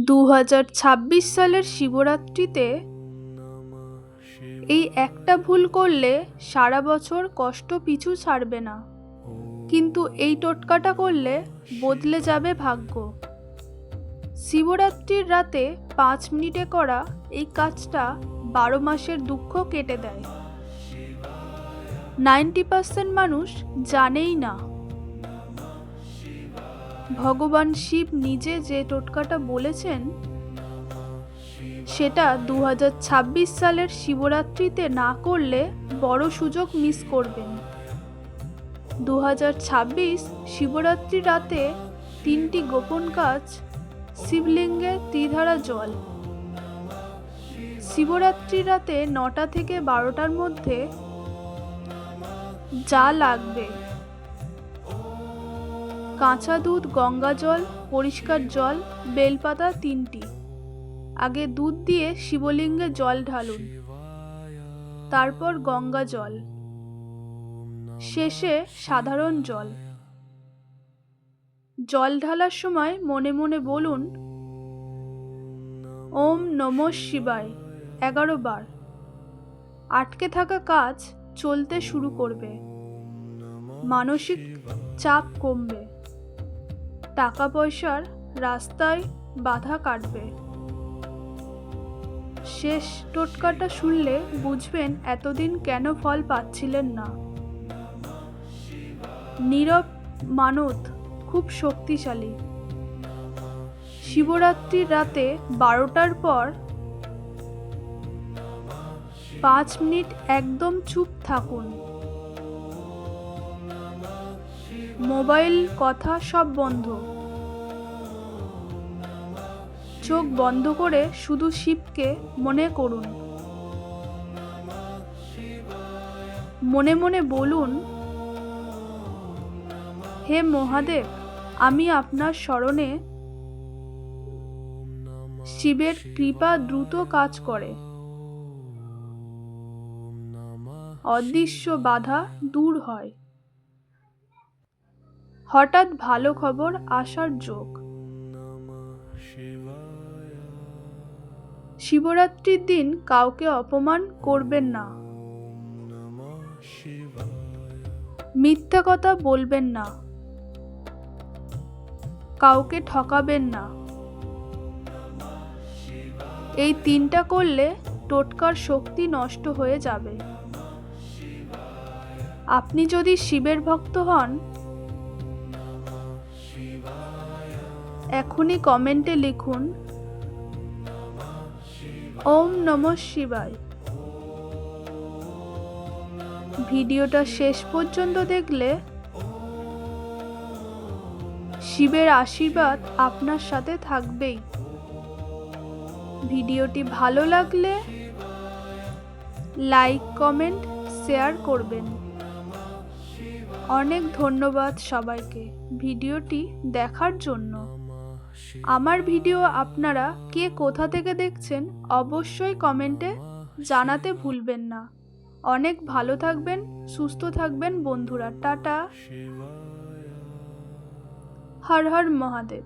2026 সালের শিবরাত্রিতে এই একটা ভুল করলে সারা বছর কষ্ট পিছু ছাড়বে না, কিন্তু এই টোটকাটা করলে বদলে যাবে ভাগ্য। শিবরাত্রির রাতে 5 মিনিটে করা এই কাজটা 12 মাসের দুঃখ কেটে দেয়। 90% মানুষ জানেই না। ভগবান শিব নিজে যে টোটকাটা বলেছেন সেটা 2026 সালের শিবরাত্রিতে না করলে বড় সুযোগ মিস করবেন। 2026 শিবরাত্রি রাতে 3টি গোপন কাজ। শিবলিঙ্গে ত্রিধারা জল। শিবরাত্রি রাতে 9টা থেকে 12টার মধ্যে যা লাগবে: কাঁচা দুধ, গঙ্গা জল, পরিষ্কার জল, বেলপাতা 3টি। আগে দুধ দিয়ে শিবলিঙ্গে জল ঢালুন, তারপর গঙ্গা জল, শেষে সাধারণ জল। জল ঢালার সময় মনে মনে বলুন ওম নমঃ শিবায় 11 বার। আটকে থাকা কাজ চলতে শুরু করবে, মানসিক চাপ কমবে, টাকা পয়সার রাস্তায় বাধা কাটবে। শেষ টোটকাটা শুনলে বুঝবেন এতদিন কেন ফল পাচ্ছিলেন না। নীরব মানত খুব শক্তিশালী। শিবরাত্রির রাতে 12টার পর 5 মিনিট একদম চুপ থাকুন। মোবাইল, কথা সব বন্ধ। চোখ বন্ধ করে শুধু শিবকে মনে করুন। মনে মনে বলুন, হে মহাদেব, আমি আপনার শরণে। শিবের কৃপা দ্রুত কাজ করে, অদৃশ্য বাধা দূর হয়, হঠাৎ ভালো খবর আসার যোগ। শিবরাত্রির দিন কাউকে অপমান করবেন না, মিথ্যা কথা বলবেন না, কাউকে ঠকাবেন না। এই 3টা করলে টোটকার শক্তি নষ্ট হয়ে যাবে। আপনি যদি শিবের ভক্ত হন, এখনই কমেন্টে লিখুন ওম নমঃ শিবায়। ভিডিওটা শেষ পর্যন্ত দেখলে শিবের আশীর্বাদ আপনার সাথে থাকবেই। ভিডিওটি ভালো লাগলে লাইক, কমেন্ট, শেয়ার করবেন। অনেক ধন্যবাদ সবাইকে ভিডিওটি দেখার জন্য। আমার ভিডিও আপনারা কে কোথা থেকে দেখছেন অবশ্যই কমেন্টে জানাতে ভুলবেন না। অনেক ভালো থাকবেন, সুস্থ থাকবেন বন্ধুরা। টাটা। হর হর মহাদেব।